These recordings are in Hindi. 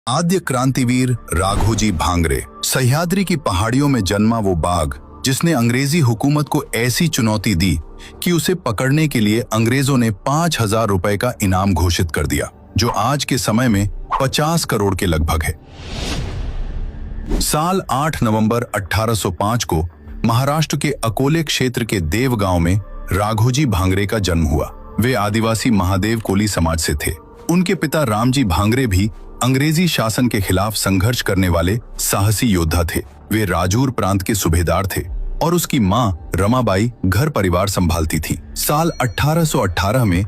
आद्य क्रांतिवीर राघोजी भांगरे सह्याद्री की पहाड़ियों में जन्मा वो बाघ जिसने अंग्रेजी हुकूमत को ऐसी चुनौती दी कि उसे पकड़ने के लिए अंग्रेजों ने 5,000 रुपए का इनाम घोषित कर दिया, जो आज के समय में 50 करोड़ के लगभग है। साल 8 नवंबर 1805 को महाराष्ट्र के अकोले क्षेत्र के देव गांव में राघोजी भांगरे का जन्म हुआ। वे आदिवासी महादेव कोली समाज से थे। उनके पिता रामजी भांगरे भी अंग्रेजी शासन के खिलाफ संघर्ष करने वाले साहसी योद्धा थे। वे राजूर प्रांत के सूबेदार थे और उसकी मां रमाबाई घर परिवार संभालती थी। साल 1818 में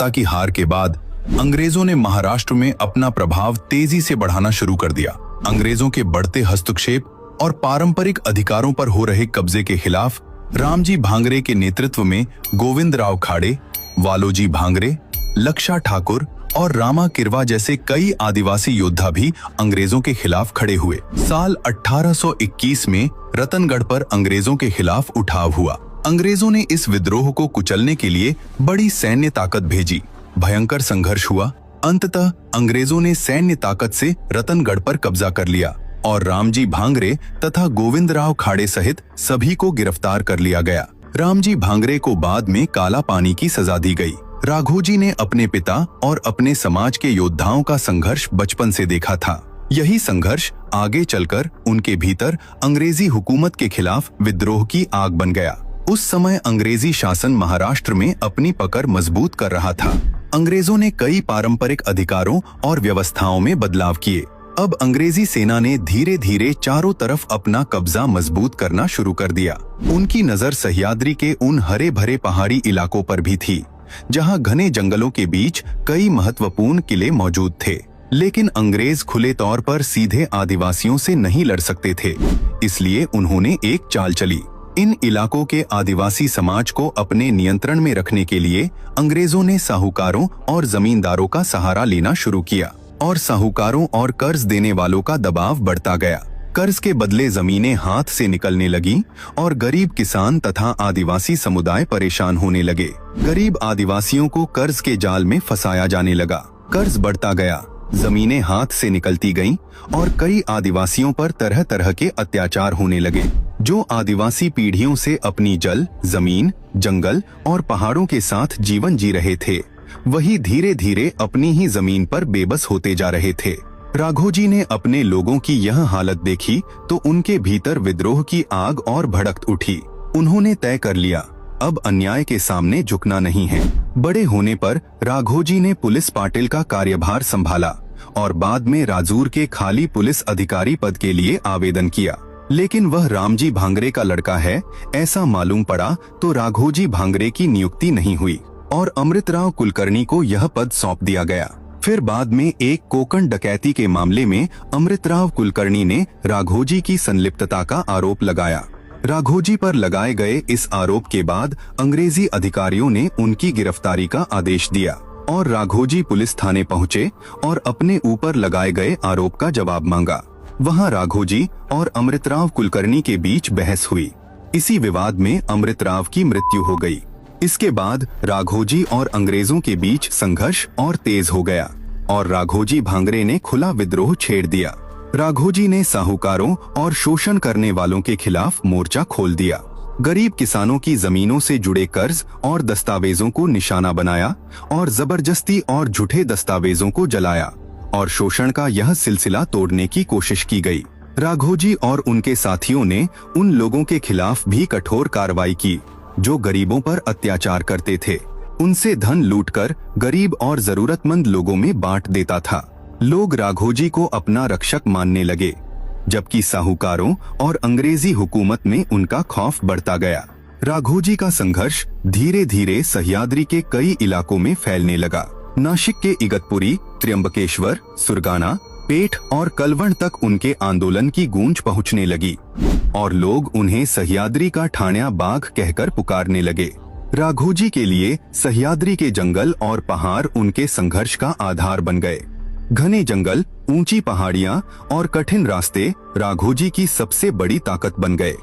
की हार के बाद अंग्रेजों ने महाराष्ट्र में अपना प्रभाव तेजी से बढ़ाना शुरू कर दिया। अंग्रेजों के बढ़ते हस्तक्षेप और पारंपरिक अधिकारों पर हो रहे कब्जे के खिलाफ रामजी भांगरे के नेतृत्व में गोविंदराव खाड़े, वालोजी भांगरे, लक्षा ठाकुर और रामा किरवा जैसे कई आदिवासी योद्धा भी अंग्रेजों के खिलाफ खड़े हुए। साल 1821 में रतनगढ़ पर अंग्रेजों के खिलाफ उठाव हुआ। अंग्रेजों ने इस विद्रोह को कुचलने के लिए बड़ी सैन्य ताकत भेजी। भयंकर संघर्ष हुआ। अंततः अंग्रेजों ने सैन्य ताकत से रतनगढ़ पर कब्जा कर लिया और रामजी भांगरे तथा गोविंदराव खाड़े सहित सभी को गिरफ्तार कर लिया गया। रामजी भांगरे को बाद में काला पानी की सजा दी गई। राघोजी ने अपने पिता और अपने समाज के योद्धाओं का संघर्ष बचपन से देखा था। यही संघर्ष आगे चलकर उनके भीतर अंग्रेजी हुकूमत के खिलाफ विद्रोह की आग बन गया। उस समय अंग्रेजी शासन महाराष्ट्र में अपनी पकड़ मजबूत कर रहा था। अंग्रेजों ने कई पारंपरिक अधिकारों और व्यवस्थाओं में बदलाव किए। अब अंग्रेजी सेना ने धीरे धीरे चारों तरफ अपना कब्जा मजबूत करना शुरू कर दिया। उनकी नजर सह्याद्री के उन हरे भरे पहाड़ी इलाकों पर भी थी, जहां घने जंगलों के बीच कई महत्वपूर्ण किले मौजूद थे। लेकिन अंग्रेज खुले तौर पर सीधे आदिवासियों से नहीं लड़ सकते थे, इसलिए उन्होंने एक चाल चली। इन इलाकों के आदिवासी समाज को अपने नियंत्रण में रखने के लिए अंग्रेजों ने साहूकारों और जमींदारों का सहारा लेना शुरू किया और साहूकारों और कर्ज देने वालों का दबाव बढ़ता गया। कर्ज के बदले जमीनें हाथ से निकलने लगी और गरीब किसान तथा आदिवासी समुदाय परेशान होने लगे। गरीब आदिवासियों को कर्ज के जाल में फंसाया जाने लगा। कर्ज बढ़ता गया, जमीनें हाथ से निकलती गईं और कई आदिवासियों पर तरह तरह के अत्याचार होने लगे। जो आदिवासी पीढ़ियों से अपनी जल, जमीन, जंगल और पहाड़ों के साथ जीवन जी रहे थे, वही धीरे धीरे अपनी ही जमीन पर बेबस होते जा रहे थे। राघोजी ने अपने लोगों की यह हालत देखी तो उनके भीतर विद्रोह की आग और भड़क उठी। उन्होंने तय कर लिया, अब अन्याय के सामने झुकना नहीं है। बड़े होने पर राघोजी ने पुलिस पाटिल का कार्यभार संभाला और बाद में राजूर के खाली पुलिस अधिकारी पद के लिए आवेदन किया। लेकिन वह रामजी भांगरे का लड़का है ऐसा मालूम पड़ा तो राघोजी भांगरे की नियुक्ति नहीं हुई और अमृतराव कुलकर्णी को यह पद सौंप दिया गया। फिर बाद में एक कोकण डकैती के मामले में अमृतराव कुलकर्णी ने राघोजी की संलिप्तता का आरोप लगाया। राघोजी पर लगाए गए इस आरोप के बाद अंग्रेजी अधिकारियों ने उनकी गिरफ्तारी का आदेश दिया और राघोजी पुलिस थाने पहुंचे और अपने ऊपर लगाए गए आरोप का जवाब मांगा। वहां राघोजी और अमृतराव कुलकर्णी के बीच बहस हुई। इसी विवाद में अमृतराव की मृत्यु हो गई। इसके बाद राघोजी और अंग्रेजों के बीच संघर्ष और तेज हो गया और राघोजी भांगरे ने खुला विद्रोह छेड़ दिया। राघोजी ने साहूकारों और शोषण करने वालों के खिलाफ मोर्चा खोल दिया। गरीब किसानों की जमीनों से जुड़े कर्ज और दस्तावेजों को निशाना बनाया और जबरदस्ती और झूठे दस्तावेजों को जलाया और शोषण का यह सिलसिला तोड़ने की कोशिश की गई। राघोजी और उनके साथियों ने उन लोगों के खिलाफ भी कठोर कार्रवाई की जो गरीबों पर अत्याचार करते थे। उनसे धन लूटकर गरीब और जरूरतमंद लोगों में बांट देता था। लोग राघोजी को अपना रक्षक मानने लगे, जबकि साहूकारों और अंग्रेजी हुकूमत में उनका खौफ बढ़ता गया। राघोजी का संघर्ष धीरे धीरे सह्याद्री के कई इलाकों में फैलने लगा। नासिक के इगतपुरी, त्र्यंबकेश्वर, सुरगाना, पेठ और कलवण तक उनके आंदोलन की गूंज पहुंचने लगी और लोग उन्हें सह्याद्री का ठाण्या बाघ कहकर पुकारने लगे। राघोजी के लिए सह्याद्री के जंगल और पहाड़ उनके संघर्ष का आधार बन गए। घने जंगल, ऊंची पहाड़ियां और कठिन रास्ते राघोजी की सबसे बड़ी ताकत बन गए।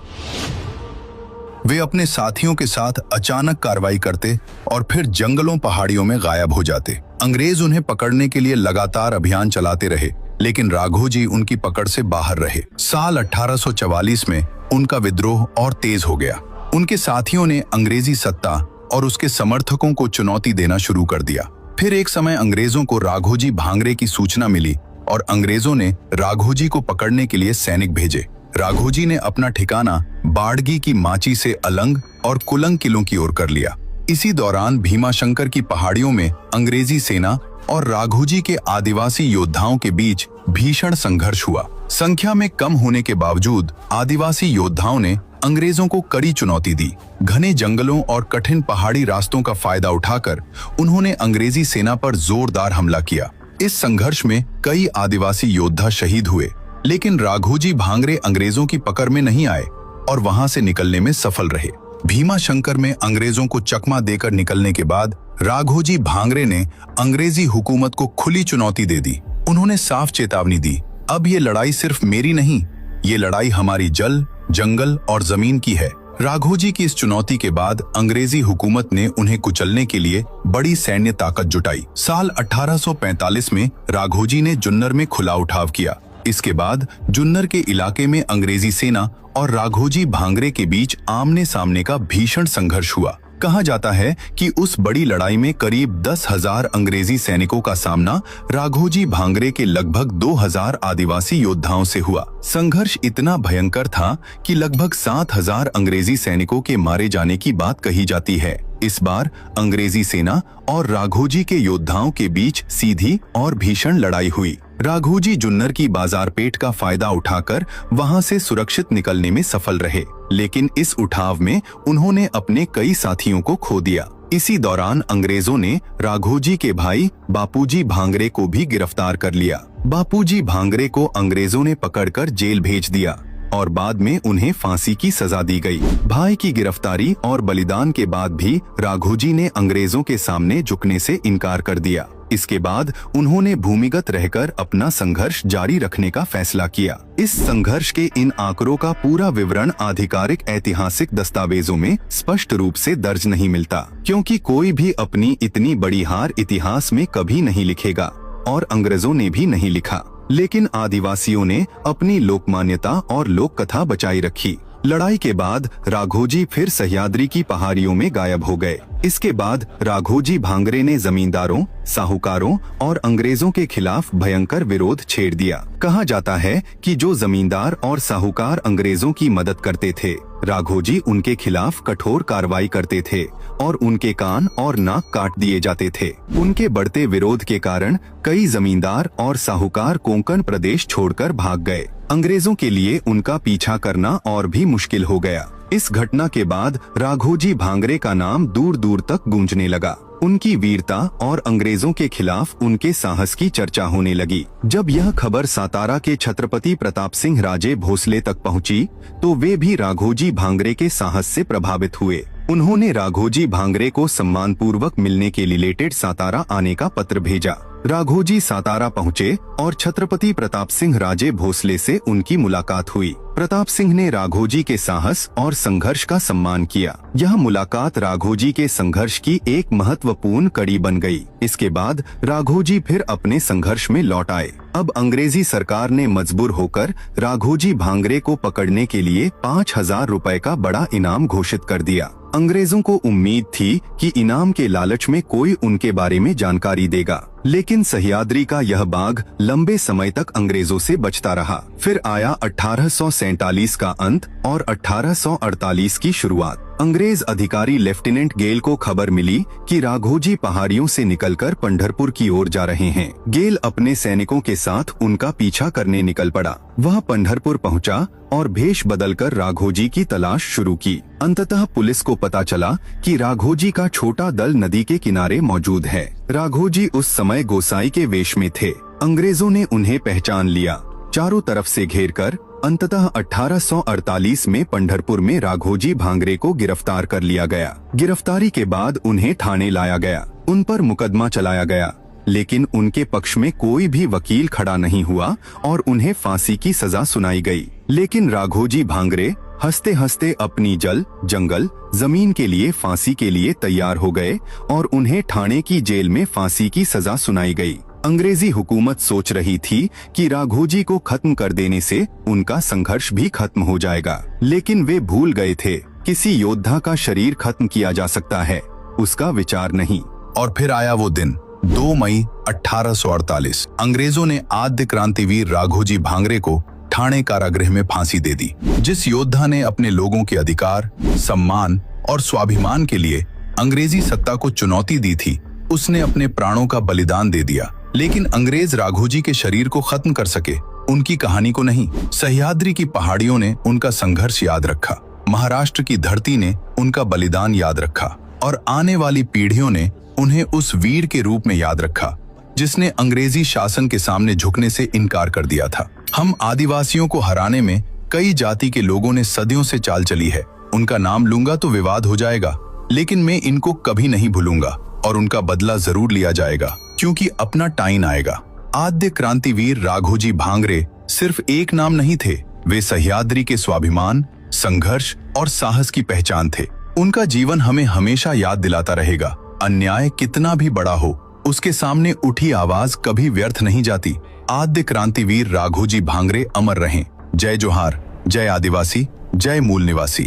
वे अपने साथियों के साथ अचानक कार्रवाई करते और फिर जंगलों पहाड़ियों में गायब हो जाते। अंग्रेज उन्हें पकड़ने के लिए लगातार अभियान चलाते रहे, लेकिन राघोजी उनकी पकड़ से बाहर रहे। साल 1844 में उनका विद्रोह और तेज हो गया। उनके साथियों ने अंग्रेजी सत्ता और उसके समर्थकों को चुनौती देना शुरू कर दिया। फिर एक समय अंग्रेजों को राघोजी भांगरे की सूचना मिली और अंग्रेजों ने राघोजी को पकड़ने के लिए सैनिक भेजे। राघोजी ने अपना ठिकाना बाड़गी की माची से अलंग और कुलंग किलों की ओर कर लिया। इसी दौरान भीमाशंकर की पहाड़ियों में अंग्रेजी सेना और राघोजी के आदिवासी योद्धाओं के बीच भीषण संघर्ष हुआ। संख्या में कम होने के बावजूद आदिवासी योद्धाओं ने अंग्रेजों को कड़ी चुनौती दी। घने जंगलों और कठिन पहाड़ी रास्तों का फायदा उठाकर उन्होंने अंग्रेजी सेना पर जोरदार हमला किया। इस संघर्ष में कई आदिवासी योद्धा शहीद हुए, लेकिन राघोजी भांगरे अंग्रेजों की पकड़ में नहीं आए और वहां से निकलने में सफल रहे। भीमाशंकर में अंग्रेजों को चकमा देकर निकलने के बाद राघोजी भांगरे ने अंग्रेजी हुकूमत को खुली चुनौती दे दी। उन्होंने साफ चेतावनी दी, अब ये लड़ाई सिर्फ मेरी नहीं, ये लड़ाई हमारी जल, जंगल और जमीन की है। राघोजी की इस चुनौती के बाद अंग्रेजी हुकूमत ने उन्हें कुचलने के लिए बड़ी सैन्य ताकत जुटाई। साल 1845 में राघोजी ने जुन्नर में खुला उठाव किया। इसके बाद जुन्नर के इलाके में अंग्रेजी सेना और राघोजी भांगरे के बीच आमने सामने का भीषण संघर्ष हुआ। कहा जाता है कि उस बड़ी लड़ाई में करीब 10,000 अंग्रेजी सैनिकों का सामना राघोजी भांगरे के लगभग 2,000 आदिवासी योद्धाओं से हुआ। संघर्ष इतना भयंकर था कि लगभग 7,000 अंग्रेजी सैनिकों के मारे जाने की बात कही जाती है। इस बार अंग्रेजी सेना और राघोजी के योद्धाओं के बीच सीधी और भीषण लड़ाई हुई। राघोजी जुन्नर की बाजार पेट का फायदा उठाकर वहां से सुरक्षित निकलने में सफल रहे, लेकिन इस उठाव में उन्होंने अपने कई साथियों को खो दिया। इसी दौरान अंग्रेजों ने राघोजी के भाई बापूजी भांगरे को भी गिरफ्तार कर लिया। बापूजी भांगरे को अंग्रेजों ने पकड़कर जेल भेज दिया और बाद में उन्हें फांसी की सजा दी गई। भाई की गिरफ्तारी और बलिदान के बाद भी राघोजी ने अंग्रेजों के सामने झुकने से इनकार कर दिया। इसके बाद उन्होंने भूमिगत रहकर अपना संघर्ष जारी रखने का फैसला किया। इस संघर्ष के इन आंकड़ों का पूरा विवरण आधिकारिक ऐतिहासिक दस्तावेजों में स्पष्ट रूप से दर्ज नहीं मिलता, क्योंकि कोई भी अपनी इतनी बड़ी हार इतिहास में कभी नहीं लिखेगा और अंग्रेजों ने भी नहीं लिखा। लेकिन आदिवासियों ने अपनी लोकमान्यता और लोक कथा बचाई रखी। लड़ाई के बाद राघोजी फिर सह्याद्री की पहाड़ियों में गायब हो गए। इसके बाद राघोजी भांगरे ने जमींदारों, साहूकारों और अंग्रेजों के खिलाफ भयंकर विरोध छेड़ दिया। कहा जाता है कि जो जमींदार और साहूकार अंग्रेजों की मदद करते थे, राघोजी उनके खिलाफ कठोर कार्रवाई करते थे और उनके कान और नाक काट दिए जाते थे। उनके बढ़ते विरोध के कारण कई जमींदार और साहूकार कोंकण प्रदेश छोड़कर भाग गए। अंग्रेजों के लिए उनका पीछा करना और भी मुश्किल हो गया। इस घटना के बाद राघोजी भांगरे का नाम दूर दूर तक गूंजने लगा। उनकी वीरता और अंग्रेजों के खिलाफ उनके साहस की चर्चा होने लगी। जब यह खबर सातारा के छत्रपति प्रताप सिंह राजे भोसले तक पहुंची, तो वे भी राघोजी भांगरे के साहस से प्रभावित हुए। उन्होंने राघोजी भांगरे को सम्मानपूर्वक मिलने के लिए सातारा आने का पत्र भेजा। राघोजी सातारा पहुँचे और छत्रपति प्रताप सिंह राजे भोसले से उनकी मुलाकात हुई। प्रताप सिंह ने राघोजी के साहस और संघर्ष का सम्मान किया। यह मुलाकात राघोजी के संघर्ष की एक महत्वपूर्ण कड़ी बन गई। इसके बाद राघोजी फिर अपने संघर्ष में लौट आए। अब अंग्रेजी सरकार ने मजबूर होकर राघोजी भांगरे को पकड़ने के लिए 5,000 रुपए का बड़ा इनाम घोषित कर दिया। अंग्रेजों को उम्मीद थी कि इनाम के लालच में कोई उनके बारे में जानकारी देगा, लेकिन सह्याद्री का यह बाघ लंबे समय तक अंग्रेजों से बचता रहा। फिर आया 1847 का अंत और 1848 की शुरुआत। अंग्रेज अधिकारी लेफ्टिनेंट गेल को खबर मिली कि राघोजी पहाड़ियों से निकलकर पंढरपुर की ओर जा रहे हैं। गेल अपने सैनिकों के साथ उनका पीछा करने निकल पड़ा। वह पंढरपुर पहुंचा और भेष बदलकर राघोजी की तलाश शुरू की। अंततः पुलिस को पता चला कि राघोजी का छोटा दल नदी के किनारे मौजूद है। राघोजी उस समय गोसाई के वेश में थे। अंग्रेजों ने उन्हें पहचान लिया। चारों तरफ से घेरकर अंततः 1848 में पंढरपुर में राघोजी भांगरे को गिरफ्तार कर लिया गया। गिरफ्तारी के बाद उन्हें थाने लाया गया। उन पर मुकदमा चलाया गया, लेकिन उनके पक्ष में कोई भी वकील खड़ा नहीं हुआ और उन्हें फांसी की सजा सुनाई गई। लेकिन राघोजी भांगरे हंसते हंसते अपनी जल, जंगल, जमीन के लिए फांसी के लिए तैयार हो गए और उन्हें ठाणे की जेल में फांसी की सजा सुनाई गई। अंग्रेजी हुकूमत सोच रही थी कि राघोजी को खत्म कर देने से उनका संघर्ष भी खत्म हो जाएगा, लेकिन वे भूल गए थे किसी योद्धा का शरीर खत्म किया जा सकता है, उसका विचार नहीं। और फिर आया वो दिन 2 मई 1848। अंग्रेजों ने आद्य क्रांतिवीर राघोजी भांगरे को ठाणे कारागृह में फांसी दे दी। जिस योद्धा ने अपने लोगों के अधिकार, सम्मान और स्वाभिमान के लिए अंग्रेजी सत्ता को चुनौती दी थी, उसने अपने प्राणों का बलिदान दे दिया। लेकिन अंग्रेज राघोजी के शरीर को खत्म कर सके, उनकी कहानी को नहीं। सह्याद्री की पहाड़ियों ने उनका संघर्ष याद रखा, महाराष्ट्र की धरती ने उनका बलिदान याद रखा और आने वाली पीढ़ियों ने उन्हें उस वीर के रूप में याद रखा जिसने अंग्रेजी शासन के सामने झुकने से इनकार कर दिया था। हम आदिवासियों को हराने में कई जाति के लोगों ने सदियों से चाल चली है। उनका नाम लूंगा तो विवाद हो जाएगा, लेकिन मैं इनको कभी नहीं भूलूंगा और उनका बदला जरूर लिया जाएगा, क्योंकि अपना टाइम आएगा। आद्य क्रांतिवीर राघोजी भांगरे सिर्फ एक नाम नहीं थे, वे सह्याद्री के स्वाभिमान, संघर्ष और साहस की पहचान थे। उनका जीवन हमें हमेशा याद दिलाता रहेगा, अन्याय कितना भी बड़ा हो, उसके सामने उठी आवाज कभी व्यर्थ नहीं जाती। आद्य क्रांतिवीर राघोजी भांगरे अमर रहें। जय जोहार, जय आदिवासी, जय मूल निवासी।